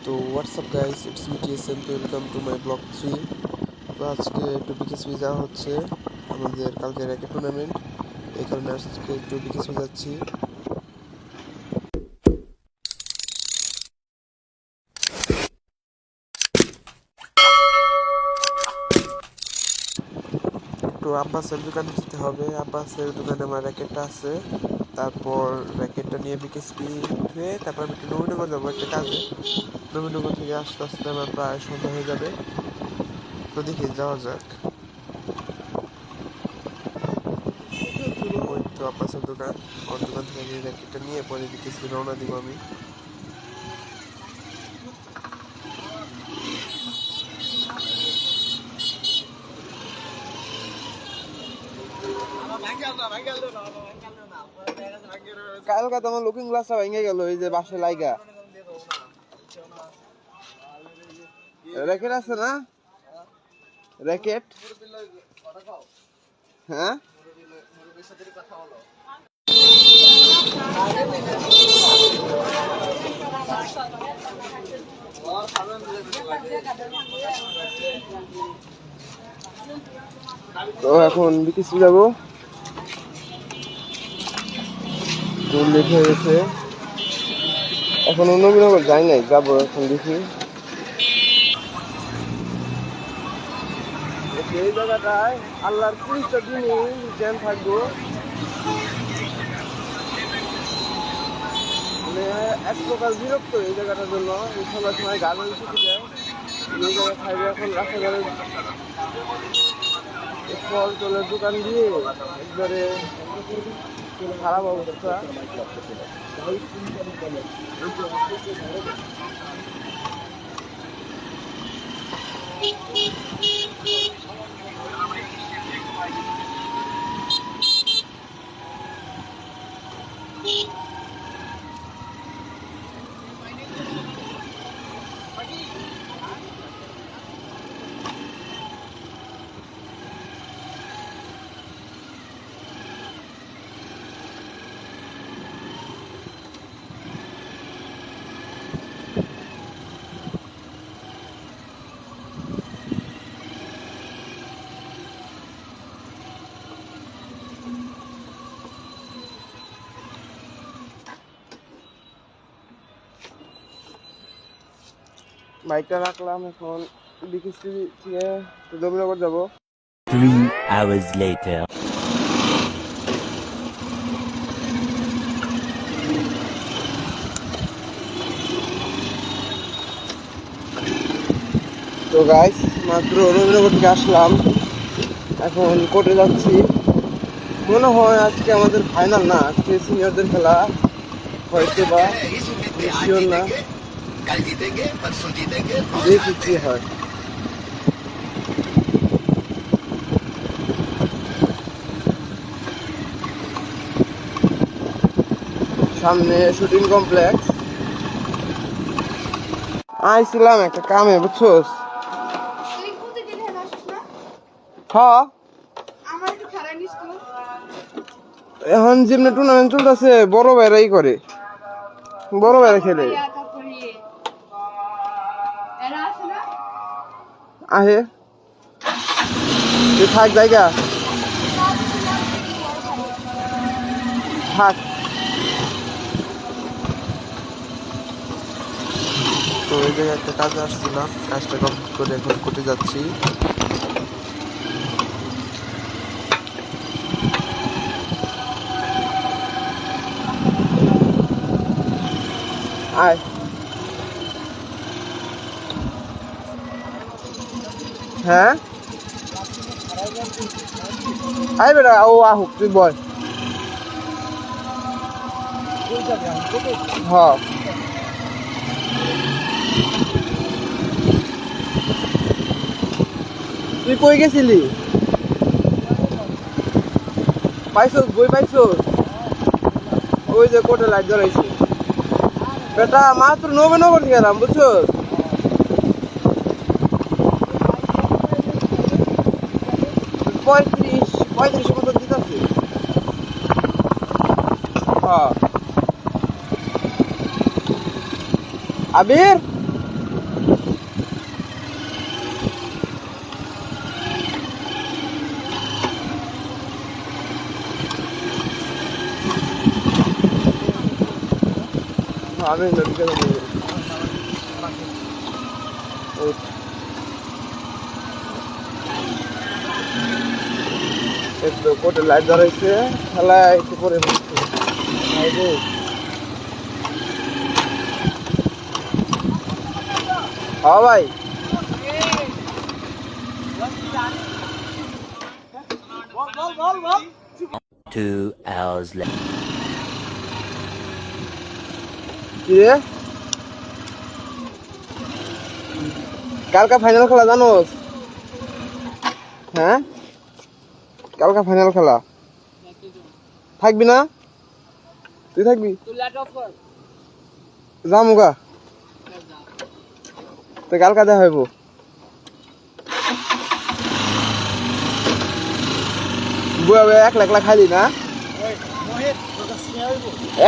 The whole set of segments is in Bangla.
তো WhatsApp guys, it's me TSM, welcome to my blog 3। তো আজকে একটু বিকেএসপি যাওয়া হচ্ছে, আমাদের কালকে র্যাকেট টুর্নামেন্ট, এই কারণে আজকে একটু বিকেএসপি যাচ্ছি। একটু আব্বাসের দোকানে যেতে হবে, আব্বাসের দোকানে আমার র্যাকেটটা আছে। তারপর র্যাকেটটা নিয়ে বিকেএসপি হয়ে তারপর আমি একটু নবীনগর যাবো একটা কাজে। নবীনগর থেকে আস্তে আস্তে আমার প্রায় সন্ধ্যা হয়ে যাবে। তো দেখি যাওয়া যাক। ওই তো আব্বাসের দোকান, ওর দোকান থেকে র্যাকেটটা নিয়ে পরে বিকেএসপি রওনা দিব আমি। কালকা তোমার লুকিং গ্লাসটা ভেঙে গেল, এই যে বাসে লাইগা। র্যাকেট আছে না? র্যাকেট হ্যাঁ, তো এখন বিকেএসপি যাবো, লেট হয়ে গেছে। এখন নবীনগর যাই নাই, যাবো এখন দেখি। এই জায়গাটায় আল্লাহর 30টা দিনই জ্যাম থাকবো, মানে এক প্রকার বিরক্ত এই জায়গাটার জন্য। সবার সময় গার্মেন্ট ছুটি দেয়, এই জায়গায় খাইবে। এখন রাস্তাঘাটের ফল টলের দোকান দিয়ে একবারে খারাপ অবস্থা। বাইকটা রাখলাম, এখন বিকেএসপি থেকে নবীনগর যাবো। 3 hours later. তো গাইস, মাত্র নবীনগর থেকে আসলাম, এখন কোর্টে যাচ্ছি। মনে হয় আজকে আমাদের ফাইনাল না, আজকে সিনিয়রদের খেলা হয়তো বা, শিওর না, দেখি কি হয়। সামনে শুটিং কমপ্লেক্স। আইছিলাম একটা কামে, বুঝছোস? হ্যাঁ, এখন যেমনি টুর্নামেন্ট চলতেছে, বড় ভাইরাই করে, বড় ভাইরা খেলে। আহে তুই থাক, জায়গা থাক। তো এই জায়গায় একটা কাজে আসছিলাম, কাজটা কমপ্লিট করে এখন কোর্টে যাচ্ছি। আয় হ্যাঁ, আয় বেটা, ও আহুক, তুই বল। হ্যাঁ, তুই কই গেছিলি? পাইছস বই পাইছস? ওই যে কোর্টে লাইট জ্বলাইছে বেটা, মাত্র নবীনগর থেকে গেলাম, বুঝছস? পঁয়ত্রিশ মতো দিতেছে। হ্যাঁ, আবির আমি নদীকে একটু কোটে লাইট ধরাইছে খেলা একটু পরে হ্যাঁ ভাই 2 hours later. কি রে কালকা ফাইনাল খেলা জানোস হ্যাঁ কালকা ফাইনাল খেলা থাকবি না তুই থাকবি যামুগা তো কালকা দেখা হইব বুয়া বুয়া 1 লাখ খাইলি না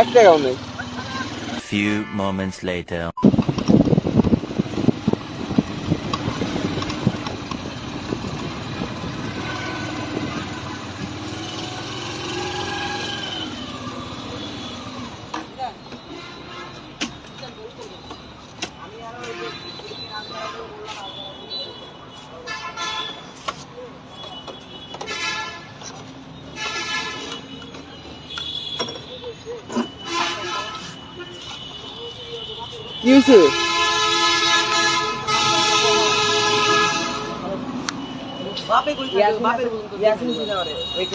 1 টাকাও নেই Few moments later. কি হয়েছে বাপে কই থাকে বাপে ইয়াসিন ছিল আরে ওই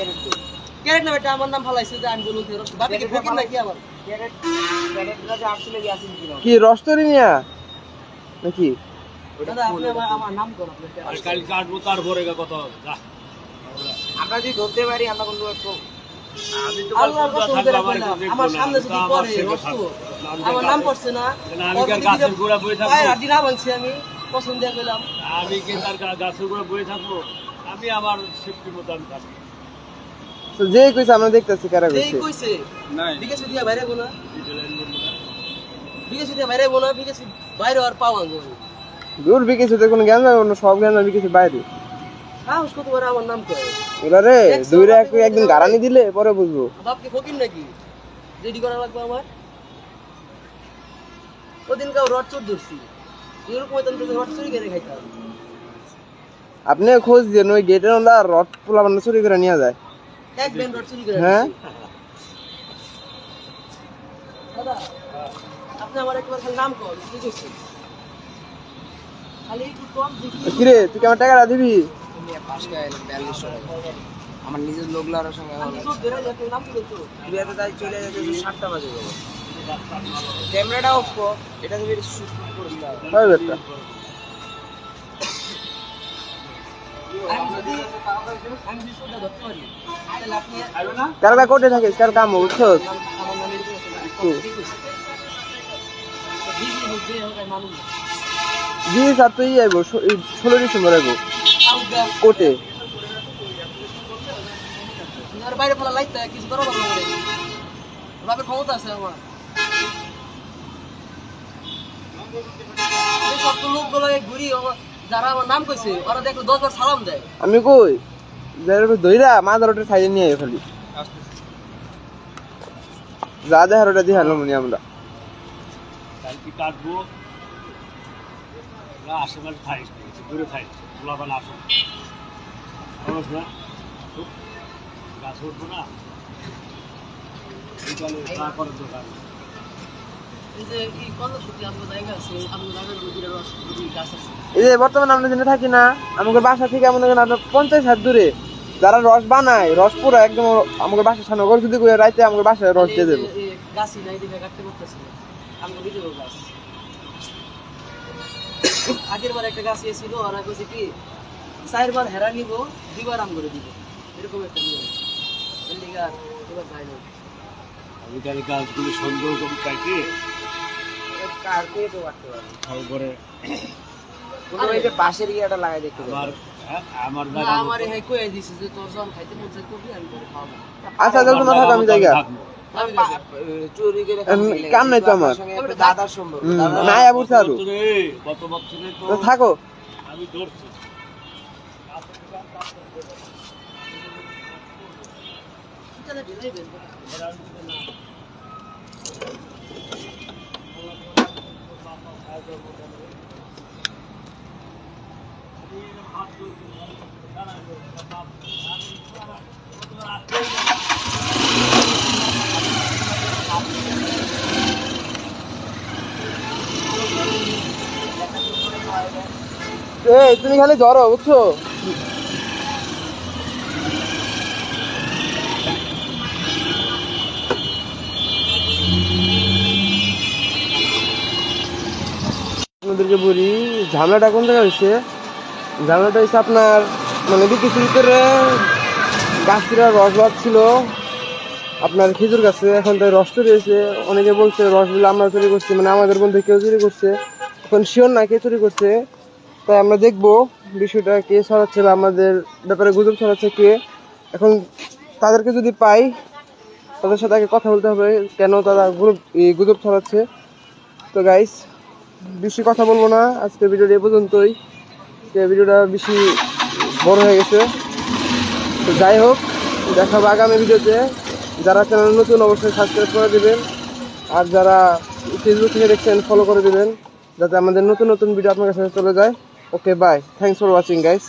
ক্যারেট না বেটা আমার নাম ফালাইছে যে আমি বলুন বাপে কি ফকির নাকি আবার ক্যারেটটা যে আসলে ইয়াসিন ছিল কি রস্তরি নিয়া নাকি দাদা আপনি আমার নাম কোন আপনি কাল কাটবো তারপরে কত যা আমরা যদি ধরতে পারি আমরা কোন একটু আমি তো আল্লাহর কসম করে বললাম আমার সামনে যদি পড়ে রস্তু আমার নাম পড়ছে না আমি কার গাছের গোড়া বই থাকবো ভাই আদি না বলছি আমি পছন্দ দিয়ে গেলাম আমি কি তার গাছের গোড়া বই থাকবো আমি আমার সেফটি মতো আমি থাকবো তো যেই কইছে আমরা দেখতেছি কারা এই কইছে কইছে নাই বিকেছে দিয়া বাইরে গোনা বিকেছে দিয়া বাইরে গোনা বিকেছে বাইরে আর পাওয়া গো দূর বিকেছে তো কোনো জ্ঞান যাবে না সব জ্ঞান বিকেছে বাইরে সাহস কত বড় আমার নাম কয় ওরা রে দুইরা একদিন গারানি দিলে পরে বুঝবো বাপকে ফকির নাকি রেডি করা লাগবে আমার ওদিন কাউ রড চোর ধরছি এরকম হইতাম তো রড চুরি করে খাইতাম আপনি খোঁজ দেন ওই গেটের ওলা রড পোলা বান্না চুরি করে নিয়ে যায় এক ব্যান্ড রড চুরি করে হ্যাঁ দাদা আপনি আমার একবার খালি নাম কর কি করছেন খালি একটু কম দেখি কিরে তুই কি আমার টাকাটা দিবি আমার নিজের লোকলার সঙ্গে নাম কি বলছো বিয়াতে তাই চলে যেতে 7টা বাজে যাবে ক্যামেরাটা অফ কর এটা তুমি শুট করতে হয় বেটা আমি বিষয়টা ধরতে পারি তাহলে আপনি কালকা কোটে থাকিস কার কাম বুঝছস আমার নামের বিজি হচ্ছে মানুষ জি স্যার তুই আইবো 16 ডিসেম্বর আইবো কোটে আর বাইরে ফেলা লাইতে কিছু করা ভালো করে বাপের ক্ষমতা আছে আমার এই সব লোকগুলো ঘুরি যারা আমার নাম কইছে ওরা দেখলে 10 বার সালাম দেয় আমি কই যারা দইরা মাদার ওটা সাইডে নিয়ে আই খালি যা দেখার ওটা দিয়ে হারলাম আমরা কাল কি কাটবো না আশেপাশে খাইস দূরে খাইস গোলাপান আসো খরচ না গাছ উঠবো না বিকালে চা করার দোকান এই যে এই কলেজ ছুটি আমাদের জায়গা আছে আমাদের জায়গার দুইটা রস দুই গাছ আছে এই যে বর্তমানে আমরা যেখানে থাকি না আমাদের বাসা থেকে আমাদের আপনার 50 হাত দূরে যারা রস বানায় রস পুরো একদম আমাদের বাসার সামনে ঘর যদি করে রাইতে আমাদের বাসায় রস দিয়ে দেবো এই গাছই নাই দিকে কাটতে করতেছে আমি দিতে গাছ আগের বার একটা গাছ ছিল ওরা কইছে কি 4 বার হেরা নিব 2 বার আম করে দিব এরকম একটা নিয়ম এলিগা এবার যাই না আমি তাহলে গাছগুলো সুন্দর করে কাটি কাটতে তো কাটতে পারে তারপরে কোনো এই যে পাশের ইয়াটা লাগাই দেখতে আমার আমার না আমার এই কই দিছে যে তোর জন খাইতে মন চাই করবি আমি করে খাওয়াবো আচ্ছা যখন থাকো আমি জায়গা চুরি করে কাম নাই তো আমার দাদার সম্ভব না আবু সারু কত বছরে তো থাকো আমি ধরছি তুমি খালি ধরো বুঝছো। আপনাদেরকে বলি ঝামেলাটা কোন জায়গায় হয়েছে। ঝামেলাটা হচ্ছে আপনার মানে বিকেসির ভিতরে গাছটা রস ছিল আপনার খেজুর গাছে, এখন তাই রস চুরি হয়েছে। অনেকে বলছে রসগুলো আমরা চুরি করছি, মানে আমাদের মধ্যে কেউ চুরি করছে। এখন শিওর না কে চুরি করছে, তাই আমরা দেখবো বিষয়টা কে ছড়াচ্ছে বা আমাদের ব্যাপারে গুজব ছড়াচ্ছে কে। এখন তাদেরকে যদি পাই তাদের সাথে আগে কথা বলতে হবে কেন তারা গুজব ছড়াচ্ছে। তো গাইস বেশি কথা বলবো না, আজকের ভিডিওটা এ পর্যন্তই। ভিডিওটা বেশি বড় হয়ে গেছে। তো যাই হোক, দেখা হবে আগামী ভিডিওতে। যারা চ্যানেল নতুন অবশ্যই সাবস্ক্রাইব করে দেবেন, আর যারা ফেসবুক থেকে দেখছেন ফলো করে দেবেন, যাতে আমাদের নতুন নতুন ভিডিও আপনার কাছে চলে যায়। Okay bye, thanks for watching guys.